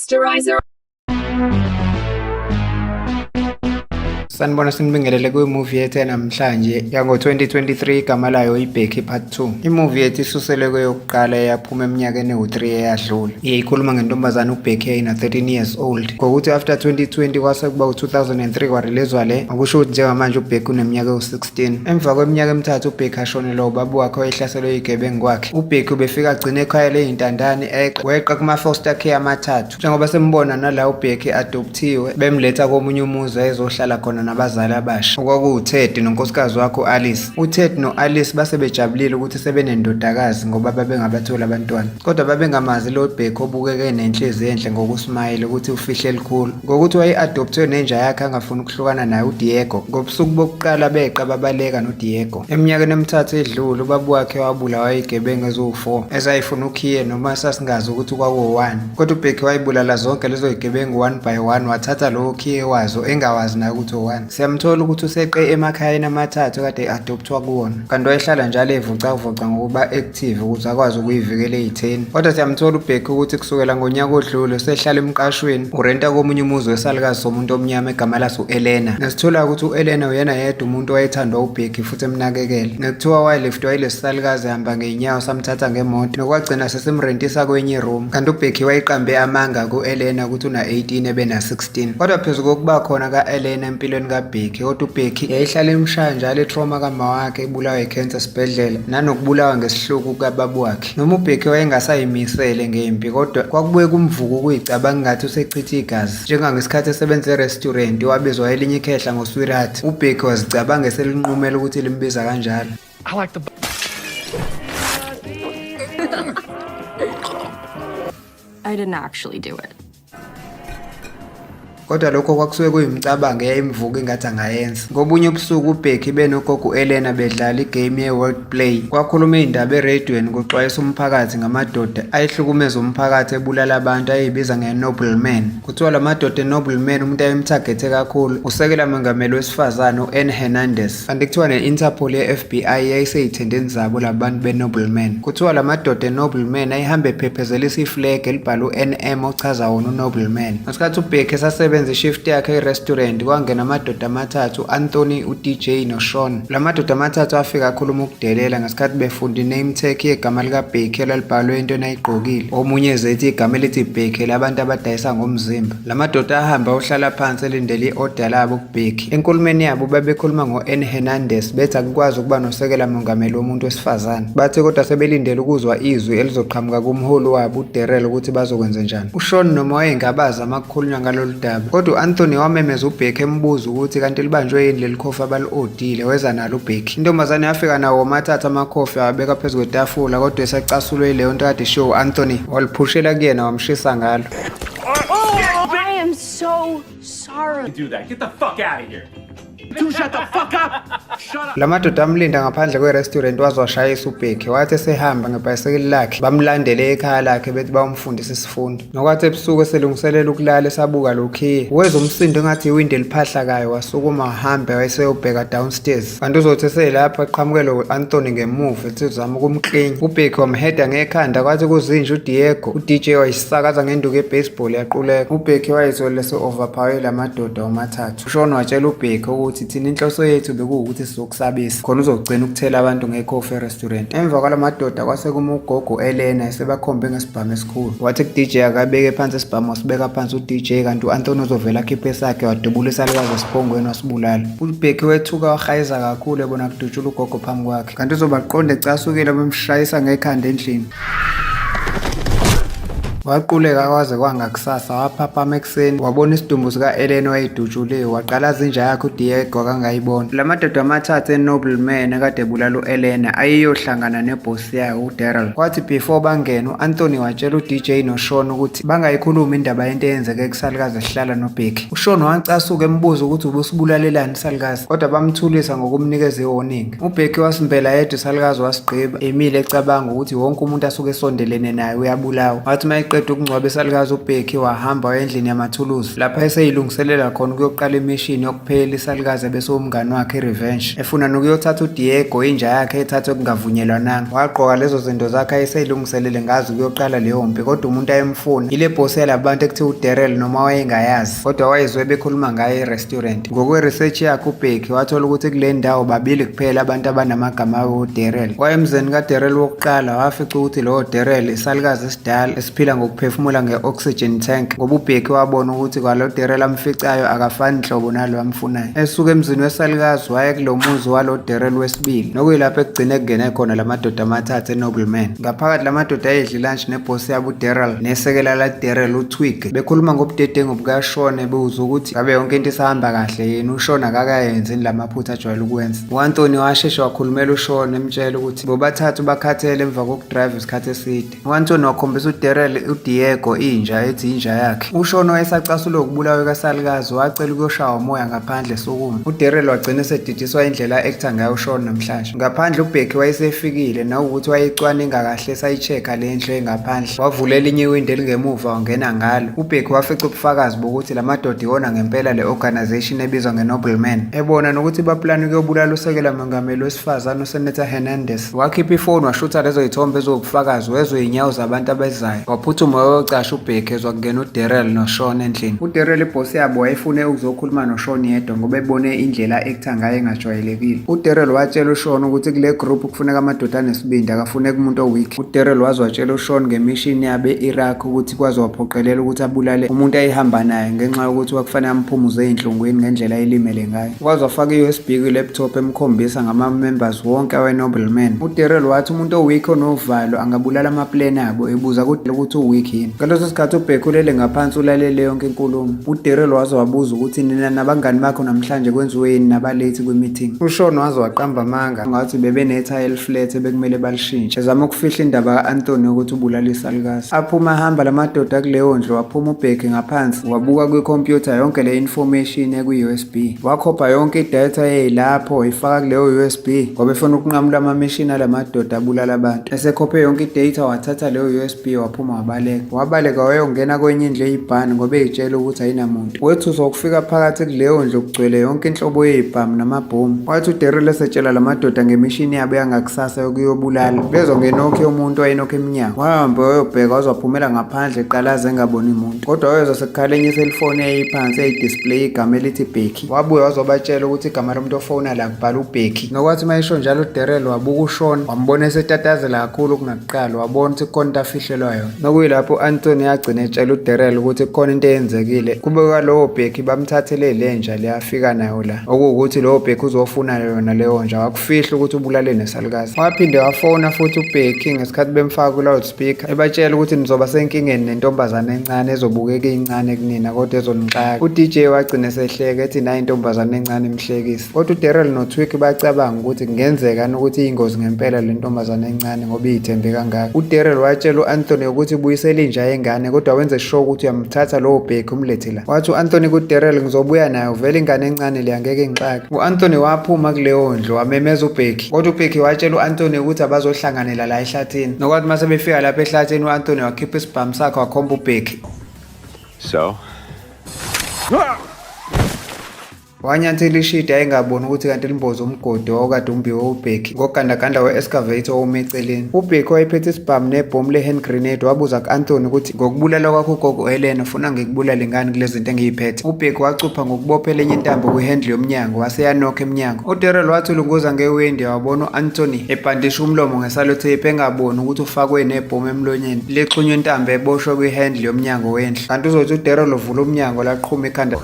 Masterizer. Sanibona sinibingelele kwi-movie yethu namhlanje yango-2023 igama layo iBheki Part 2. I-movie yethu isuselwe kweyokuqala eyaphuma eminyakeni ewu-3 eyadlule. Ikhuluma ngentombazane uBheki eyina-13 years old. Ngokuthi after 2020 kwase kuba u-2003 kwarelizwa le, okusho ukuthi njengamanje uBheki uneminyaka ewu-16. Emva kweminyaka emithathu uBheki ashonelwa ubaba wakhe owayehlaselwe yigebengu kwakhe. uBheki ubefika agcina ekhaya ley'ntandane weqa kuma-foster care amathathu. Njengoba sembona nala uBheki adopthiwe, bemletha komunye umuzi ayezohlala khona nabazali abasha okwakuwu-Ted nonkosikazi wakhe u-Alice. uTed no-Alice base bejabulile ukuthi sebenendodakazi ngoba babengabatholi abantwana, kodwa babengamazi lo Bheki obukeke nenhliziyo enhle ngokusmayile ukuthi ufihle elikhulu ngokuthi waye-adopthiwe nenja yakhe angafuni ukuhlukana naye uDiego. Ngobusuku bokuqala beqa babaleka noDiego. Eminyakeni emithathu edlule ubaba wakhe wabulawa yigebengu eziwu-4 ezayifuna ukhiye noma sasingazi ukuthi kwakuwu-1, kodwa uBheki wayibulala zonke lezo yigebengu 1 by 1, wathatha lowo khiye wazo engawazi naye ukuthi u-1. Siyamthola ukuthi useqe emakhayeni amathathu kade e-adoptwa kuwona, kanti wayehlala njalo evocavoca ngokuba active ukuze akwazi ukuyivikela ey'theni. Kodwa siyamthola uBheki ukuthi kusukela ngonyaka odlule usehlala emqashweni urenta komunye umuzi wesalukazi somuntu omnyama egama laso u-Elena. Nesithola ukuthi u-Elena uyena yedwa umuntu owayethandwa uBheki futhi emnakekela. Nekuthiwa wayeliftwa yilesi salukazi ehamba ngey'nyawo samthatha ngemoto nokwagcina sesimrentisa kwenye room, kanti uBheki wayeqambe amanga ku-Elena ukuthi una-18 ebena-16. Kodwa phezu kokuba khona ka-Elena empilweni kaBheki, kodwa uBheki yayihlala emshaya njalo itrauma kama wakhe ebulawa ikhensa esibhedlela nanokubulawa ngesihluku kababa wakhe. Noma uBheki wayengasayimisele ngempi, kodwa kwakubuye kumvuka ukuyicabanga ngathi usechitha igazi. Njengangesikhathi esebenza e-restaurant wabizwa elinye ikhehla ngosweetheart, uBheki wazicabanga eselinqumela ukuthi limbiza kanjalo. I didn't actually do it. Kodwa lokho kwakusuke kuyimicabango eyayimvuka ingathi angayenza. Ngobunye ubusuku uBheki benogogo u-Elena bedlala igame ye-word play. Kwakhuluma iy'ndaba erediyweni kuxwayisa umphakathi ngamadoda ayehlukumeza umphakathi ebulala abantu ayeyibiza nge-nobleman. Kuthiwa la madoda e-nobleman umuntu ayemthagethe kakhulu usekela mongameli wesifazane u-Ann Hernandez, kanti kuthiwa ne-Interpol ye-FBI yayisey'thendeni zabo labantu be-nobleman. Kuthiwa la madoda e-nobleman ayihambe ephephezelisa iflegi elibhalwe u-NM ochaza wona u-nobleman. Ngesikhathi uBheki esasebenza ishift yakhe e-restaurant kwangena amadoda amathathu, u-Anthony, uDJ noSean. La madoda amathathu afika akhuluma ukudelela ngesikhathi befunda i-name tag yegama likaBheki elalibhalwe entweni ayigqokile. Omunye ezethi igama elithi Bheki labantu abadayisa ngomzimba. La madoda ahamba ohlala phansi elindele i-order labo kuBheki. Enkulumeni yabo babekhuluma ngo-Ann Hernandez bethi akukwazi ukuba nosekela mongameli womuntu wesifazane. Bathi kodwa sebelindele ukuzwa izwi elizoqhamuka kumholi wabo uDarrell ukuthi bazokwenza njani. uSean noma wayengabazi amakukhulunywa ngalolu daba, kodwa u-Anthony wamemeza uBheki embuza ukuthi kanti libanjwe yini leli khofi abali-odile, weza nalo uBheki. Intombazane yafika nawo wamathatha amakhofi awabeka phezu kwetafula, kodwa esacasulwe yileyo nto kade ishiwo u-Anthony waliphushela kuyena wamshisa ngalo. I am so sorry. Do that. Get the fuck out of here. Dude, shut the fuck up. Shut up. La madoda amlinda ngaphandle kwe-restaurant waze washayisa uBheki. Wathi esehamba ngebhayisekeli lakhe bamlandele ekhaya lakhe bethi bawumfundisa isifundo. Nokwathi ebusuku eselungiselela ukulala esabuka lokhiye, wezwa umsindo engathi iwindi liphahlakayo, wasukuma wahambe wayeseyobheka downstairs. Kanti uzothi eselapho eqhamukele u-Anthony ngemuva ethi uzama ukumklinya. uBheki wamheda ngekhanda, kwathi kuzinje uDiego. uDJ wayisakaza ngenduku ye-baseball yaquleka. uBheki wayezole se-overpower la madoda womathathu. uSean watshela uBheki ukuthi thina inhloso yethu bekuwukuthi sizokusabisa khona uzogcina ukuthela abantu ngekhofi e-restaurant. Emva kwala madoda kwase kuma ugogo u-Elena esebakhombe ngesibhamu esikhulu. Wathi ku-DJ akabeke phansi isibhamu wasibeka phansi uDJ, kanti u-Anthony uzovela akhiphe sakhe wadubula isalukazi esiphongweni wasibulala. uBheki wethuka wahayiza kakhulu ebona kudutshula ugogo phambi kwakhe, kanti uzobaqonda ecasukile bemshayisa ngekhanda endlini. Waquleka kwaze kwangakusasa, waphaphama ekuseni wabona isidumbu sika-Elena wayedutshuliwe, waqalaza inja yakhe uDiego akangayibona. La madoda amathathu e-nobleman akade ebulala u-Elena ayeyohlangana nebhosi yayo uDarrell. Kwathi before bangena u-Anthony watshela uDJ noSean ukuthi bangayikhulumi indaba yento eyenzeke kusalukazi ehlala noBheki. uSean wacasuka embuza ukuthi ubusibulalelani isalukazi, kodwa bamthulisa ngokumnikeza i-warning. uBheki wasimbela yedwa isalukazi wasigqiba emile ecabanga ukuthi wonke umuntu asuke esondelene naye uyabulawa. Wathi eqeda ukungcwaba isalukazi uBecky wahamba waya endlini yamathuluzi lapha eseyilungiselela khona ukuyoqala imishini yokuphela isalukazi bese umngani wakhe iRevenge efuna nokuyothatha uDiego inja yakhe ethathwe kungavunyelwananga. Waqoka lezo zinto zakhe ayeseyilungiselele ngazi ukuyoqala leyo mpi, kodwa umuntu ayemfuna ile boss yalabantu ekuthiwa uDarrell noma wayengayazi kodwa wayezwe bekhuluma ngaye e-restaurant. Ngokwe-research yakhe uBecky wathola ukuthi kule ndawo babili kuphela abantu abanamagama uDarrell. Wayemzeni kaDarrell wokuqala wafica ukuthi lowo Darrell isalukazi esidala esiphila ngokuphefumula nge-oxygen tank ngoba uBecky wabona ukuthi kwalo Darrell amficayo akafani nhlobo nalo amfunayo. Esuka emzini wesalukazi waye kulo muzi walo Darrell wesibili nokuyilapho ekugcine kungene khona lamadoda amathathu eNobleman. Ngaphakathi lamadoda ayedla lunch nebhosi yabo uDarrell nesekela la Darrell uTwig bekhuluma ngobudedengu bukaShawn ebuza ukuthi ngabe yonke into isahamba kahle yini, uShawn akakayenzi lamaphutha ajwayele ukwenza. U-Anthony washesha wakhulumela uShawn emtshela ukuthi bobathathu bakhathele emva kokudrive isikhathi eside. U-Anthony wakhombisa uDarrell uDiego inja ethi inja yakhe. uShawn wayesacasula ukubulawa kasalukazi wacela ukuyoshawa umoya ngaphandle sokuma. uDarrell wagcina esedidiswa indlela a-actor ngayo uShawn namhlanje. Ngaphandle uBecky wayesefikile nawukuthi wayecwaninga kahle esayichecka le ndlu engaphandle. Wavula elinye iwindi elingemuva wangena ngalo. uBecky wafica ubufakazi bokuthi lamadoda iwona ngempela le organization ebizwa ngeNobleman. Ebona nokuthi baplana ukuyobulala usekela mongameli wesifazane uSenator Hernandez. Wakhipha ifoni washutha lezo yithombe ezobufakazi wezwe inyawo zabantu abezayo. Waphuthuma wayocasha uBecky ezwa kungena uDarrell noShawn endlini. uDarrell ibhosi yabo wayefune ukuzokhuluma noShawn yedwa ngoba ebone indlela a-actor ngayo engajwayelekile. uDarrell watshela uShawn ukuthi kule group kufuneka amadoda anesibindi akafuneki umuntu owiki. uDarrell wazwatshela uShawn ngemishini yabe e-Iraq ukuthi kwazi waphoqelela ukuthi abulale umuntu ayihamba naye ngenxa yokuthi wakufanele amphumuze ey'nhlungwini ngendlela elimele ngayo. Kwazi wafaka i-USB kwi-laptop emkhombisa ngama-members wonke awe-Nobleman. uDarrell wathi umuntu owiki onovalo angabulala amaplane abo ebuza ukuthi uwiki yini. Ngaleso sikhathi uBecky ulele ngaphansi ulalele yonke inkulumo. uDarrell waze wabuza ukuthi nina nabangani bakho namhlanje kwenziweni nabalethi kwi-meeting. uShawn waze waqamba amanga ngathi bebenetha eliflet ebekumele balishintshe ezama ukufihla indaba ka-Anthony ukuthi ubulala isalukazi. Aphuma ahamba lamadoda kuleyo ndlu waphuma uBecky ngaphansi wabuka kwikhompyutha yonke le information ekwi-USB. Wakhopha yonke idata eyilapho wayifaka kuleyo USB ngoba efuna ukunqamula amamishini alamadoda abulala abantu. Esekhophe yonke idata wathatha leyo USB waphuma wabaleka wayongena kwenye indlu eyibhani ngoba eyitshela ukuthi ayinamuntu. Wethusa ukufika phakathi kuleyo ndlu kugcwele yonke inhlobo yezibhamu namabhomu. Wathi uDarrell esetshela lamadoda ngemishini yabo yangakusasa yokuyobulala bezongenokho yomuntu wayenokho eminyango. Wahamba wayobheka wazophumela ngaphandle eqalaze engaboni umuntu kodwa wayezwa sekukhala enye iselfoni eyiphansi eyidisplay igama elithi Becky. Wabuye wazobatshela ukuthi igama lomuntu ofona la kubhala uBecky. Nokwathi mayisho njalo uDarrell wabuka uShawn wambona esetatazela kakhulu kunakuqala wabona ukuthi kukhona into afihlelwa yona. Nokuyilapho uAnthony yagcina etshela uDarrell ukuthi kukhona into eyenzekile kube kwalowo Becky bamthathele lenja leyafika nayo la okuwukuthi lowo Becky uzofuna yona leyo nja wakufihla ukuthi ubulale nesalukazi. Waphinde wafona futhi uBecky ngesikhathi bemfaka ku-loudspeaker ebatshela ukuthi nizoba senkingeni nentombazane encane ezobukeka incane kunina kodwa ezonixaka. uDJ wagcina esehleka ethi nayo intombazane encane imhlekisa kodwa uDarrell noTwig bacabanga ukuthi kungenzeka ukuthi iyingozi ngempela le ntombazane encane ngoba iyithembe kangaka. uDarrell watshela uAnthony ukuthi ubuyisele inja yengane kodwa wenze sure ukuthi uyamthatha lowo Becky umlethe la. Wathi uAnthony kuDarrell ngizobuya nayo vele ingane encane le angeke ingixake. uAnthony waphuma kuleyo ndlu wamemeza uBecky kodwa uBecky watshela uAnthony ukuthi abazohlanganela la ehlathini. Nokwathi mase befika lapha ehlathini uAnthony wakhipha isibhamu sakhe wakhomba uBecky. So? Wanyathela ishidi ayengaboni ukuthi kanti limboza umgodi owakade umbiwe uBecky ngogandaganda we-excavator owume eceleni. uBecky wayephethe isibhamu nebhomu le-hand grenade wabuza ku-Anthony ukuthi ngokubulala kwakho ugogo Helen ufuna ngikubulale ngani kule zinto engiyiphethe. uBecky wacupha ngokubophela enye intambo kwi-handle yomnyango waseyanokha emnyango. uDarrell wathulunguza ngewindi wabona u-Anthony ebhandisha umlomo ngesalotape engaboni ukuthi ufakwe nebhomu emlonyeni lexhunywe intambo eboshwe kwi-handle yomnyango wendlu. Kanti uzothi uDarrell uvula umnyango laqhuma ikhanda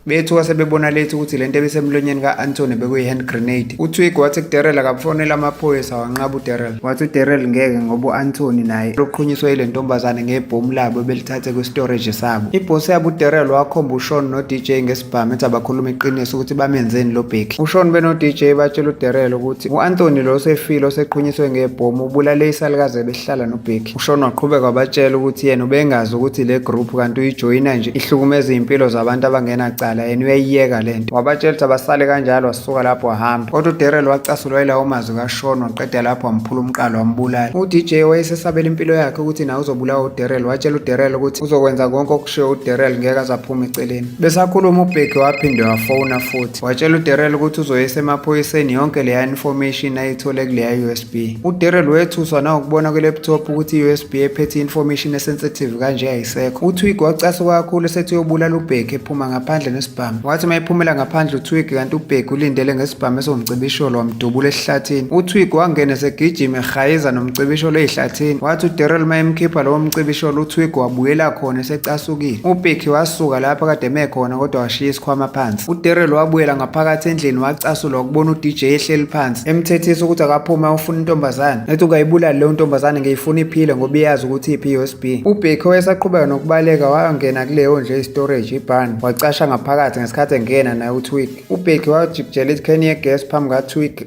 bethu sebebona lethi ukuthi lento ebisemlonyeni ka-Anthony bekuyi-hand grenade. uTwig wathi kuDarrell akafonela amaphoyisa wanqaba uDarrell. Wathi uDarrell ngeke ngoba u-Anthony naye lokuqhunyiswa ile ntombazane ngebhomu labo belithathe kwi-storage sabo. ibhosi yabo uDarrell wakhomba uShawn no-DJ ngesibhamu ethi abakhuluma iqiniso ukuthi bamenzeni lo Becky. uShawn beno-DJ batshela uDarrell ukuthi u-Anthony lo osefile oseqhunyiswe ngebhomu ubulale isalukazi behlala noBecky. uShawn waqhubeka wabatshela ukuthi yena ubengazi ukuthi le group kanti uyijoyina nje ihlukumeza impilo zabantu abangenacala iyaqala yena uyayiyeka lento. Wabatshela ukuthi abasale kanjalo wasuka lapho wahamba. Kodwa uDarrell wacasulwa yilawo mazwi kaShawn waqeda lapho wamphula umqalo wambulala. uDJ wayesesabela impilo yakhe ukuthi nawe uzobulawa uDarrell. Watshela uDarrell ukuthi uzokwenza konke okushiwo uDarrell ngeke azaphuma eceleni. Besakhuluma uBheki waphinde wafona futhi. Watshela uDarrell ukuthi uzoyisa emaphoyiseni yonke leya information ayithole kuleya USB. uDarrell wethuswa nawukubona kwi-laptop ukuthi i-USB ephethe information esensitive kanje ayisekho. uTwig wacasuka kakhulu esethi uyobulala uBheki ephuma ngaphandle nesibhamu. Wathi mayiphumela ngaphandle uTwig kanti uBheki ulindele ngesibhamu esomcibisholo wamdubula esihlathini. uTwig wangena segijima ehayiza nomcibisholo ezihlathini. Wathi uDarrell mayemkhipha lowo mcibisholo uTwig wabuyela khona esecasukile. uBheki wasuka lapha kade emekhona kodwa washiya isikhwama phansi. uDarrell wabuyela ngaphakathi endlini wacasulwa ukubona uDJ ehleli phansi emthethisa ukuthi akaphuma ufuna intombazane. Ethi ungayibulali leyo ntombazane ngiyifuna iphile ngoba iyazi ukuthi iphi i-USB. uBheki wayesaqhubeka nokubaleka wangena kuleyo ndle i-storage ibhani wacasha ngaphakathi ngesikhathi engena naye uTwig. uBheki wajikijela ikheni yegas phambi kaTwig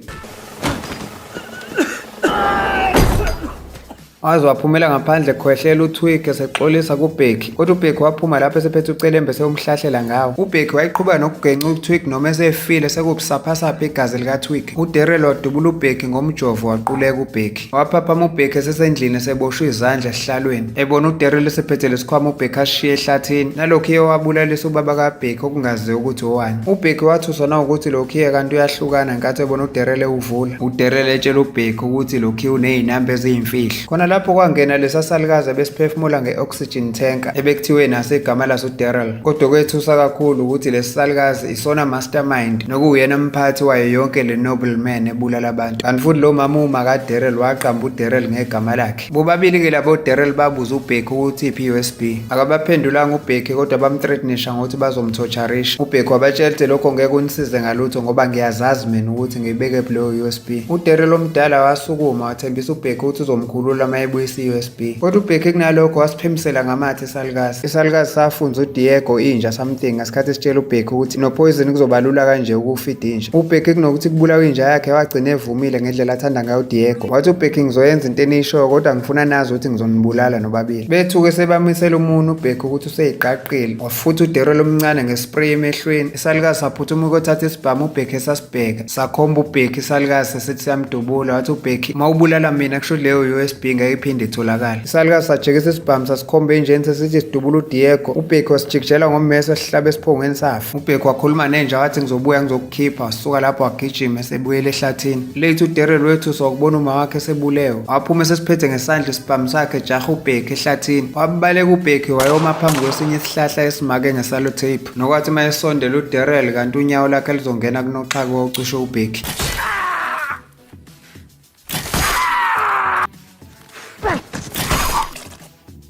waze waphumela ngaphandle khwehlela uTwig esexolisa kuBheki. Kodwa uBheki waphuma lapho esephethe ucelembe sewumhlahlela ngawo. uBheki wayiqhubeka nokugenca uTwig noma esefile sekubusaphasapha igazi likaTwig. uDarrell wadubula uBheki ngomjovo waquleka uBheki. Waphaphama uBheki esesendlini eseboshwe izandla esihlalweni. Ebona uDarrell esephethe lesikhwama uBheki ashiye ehlathini. Nalokhu wabulalisa ubaba kaBheki okungaziwa ukuthi owani. uBheki wathuswa nawukuthi lokhu kanti uyahlukana ngenkathi ebona uDarrell ewuvula. uDarrell etshela uBheki ukuthi lokhu unezinamba eziyimfihlo. Khona lapho kwangena lesasalukazi besiphefumula nge-oxygen tanker ebekuthiwe naso igama laso uDarrell. Kodwa kwethusa kakhulu ukuthi lesisalukazi isona mastermind nokuyena mphathi wayo yonke le nobleman ebulala abantu. Kanti futhi lo mama kaDarrell waqamba uDarrell ngegama lakhe. Bobabili-ke labo uDarrell babuza uBheki ukuthi iphi i-USB. Akabaphendulanga uBheki kodwa bamthreatenisha ngokuthi bazomthotsharisha. uBheki wabatshela ukuthi lokho ngeke unisize ngalutho ngoba ngiyazazi mina ukuthi ngiyibeke leyo USB. uDarrell omdala wasukuma wathembisa uBheki ukuthi uzomkhulula ebuyisa i-USB. Kodwa uBheki kunalokho wasiphimisela ngamathe isalukazi. Isalukazi safunza uDiego inja something ngesikhathi esitshela uBheki ukuthi nopoison kuzobalula kanje ukufida inja. uBheki kunokuthi kubulawa inja yakhe wagcina evumile ngendlela athanda ngayo uDiego. Wathi uBheki ngizoyenza into enisho kodwa ngifuna nazi ukuthi ngizonibulala nobabili. Bethuke sebamisela umuntu uBheki ukuthi useyiqaqile. Wafuthi uDarrell omncane ngespray emehlweni. Isalukazi saphuthuma ukuthatha isibhamu uBheki esasibheka. Sakhomba uBheki isalukazi sethi siyamdubula. Wathi uBheki mawubulala mina kusho leyo USB iphinde itholakala. Isalukazi sajekisa isibhamu sasikhombe enjeni sesithi sidubula uDiego. uBheki wasijikijela ngommeso esihlaba esiphongweni safa. uBheki wakhuluma nenja wathi ngizobuya ngizokukhipha. Wasuka lapho wagijima esebuyela ehlathini. Late uDarrell wethuswa ukubona uma wakhe esebulewe. Waphuma esesiphethe ngesandla isibhamu sakhe ejaha uBheki ehlathini. Wabaleka uBheki wayoma phambi kwesinye isihlahla esimake ngesalotape. Nokwathi mayesondela uDarrell kanti unyawo lakhe lizongena kunoxhaka wokucisha uBheki.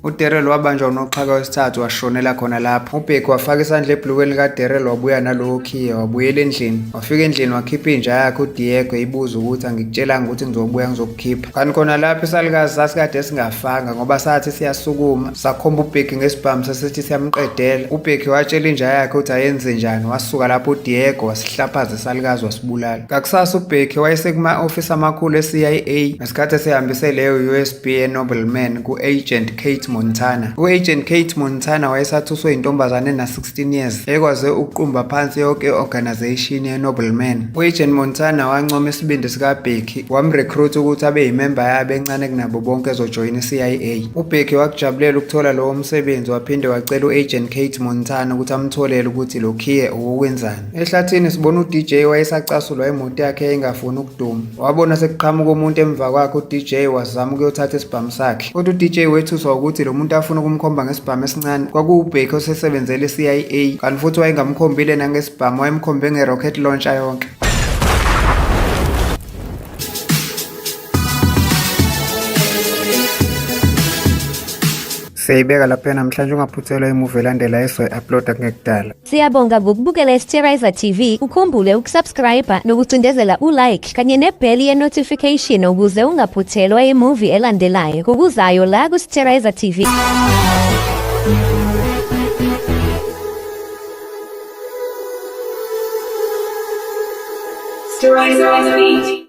uDarrell wabanjwa unoxhaka wesithathu washonela khona lapho. uBheki wafaka isandla ebhlukweni likaDarrell wabuya nalowo khiya wabuyela endlini. Wafika endlini wakhipha inja yakhe uDiego ibuza ukuthi angikutshelanga ukuthi ngizobuya ngizokukhipha. Kanti khona lapho isalukazi sasikade singafanga ngoba sathi siyasukuma sakhomba uBheki ngesibhamu sesithi siyamqedela. uBheki watshela inja yakhe ukuthi ayenze njani. Wasuka lapho uDiego wasihlaphaza isalukazi wasibulala. Ngakusasa uBheki wayesekuma-ofisi amakhulu e-CIA ngesikhathi esehambise leyo USB ye-Nobleman ku-Agent Kate Montana. u-Agent Kate Montana wayesathuswe intombazane ena-16 years ekwaze uqumba phansi yonke i-organization ye-Nobleman. u-Agent Montana wancoma isibindi sikaBheki wamrecruit ukuthi abe yimemba yabo encane kunabo bonke ezojoyina i-CIA. uBheki wakujabulela ukuthola lowo msebenzi waphinde wacela u-Agent Kate Montana ukuthi amtholele ukuthi lo khiye okwenzani. Ehlathini sibona uDJ wayesacasulwa imoto yakhe engafuni ukuduma. Wabona sekuqhamuka umuntu emva kwakhe uDJ wazama ukuyothatha isibhamu sakhe. Kodwa uDJ wethuswa ukuthi lo muntu afuna ukumkhomba ngesibhamu esincane kwakuwuBheki osesebenzele i-CIA kanti futhi wayengamkhombile nangesibhamu wayemkhombe nge-rocket launcher yonke. Siyayibeka lapha namhlanje ungaphuthelwa imuvi elandela esoyi-uploada kungekudala. Siyabonga ngokubukela iSterizer TV. Ukhumbule ukusubscribe nokucindezela ulike kanye nebheli ye-notification ukuze ungaphuthelwa imuvi elandelayo kukuzayo la kuSterizer TV. Sterizer on the beat.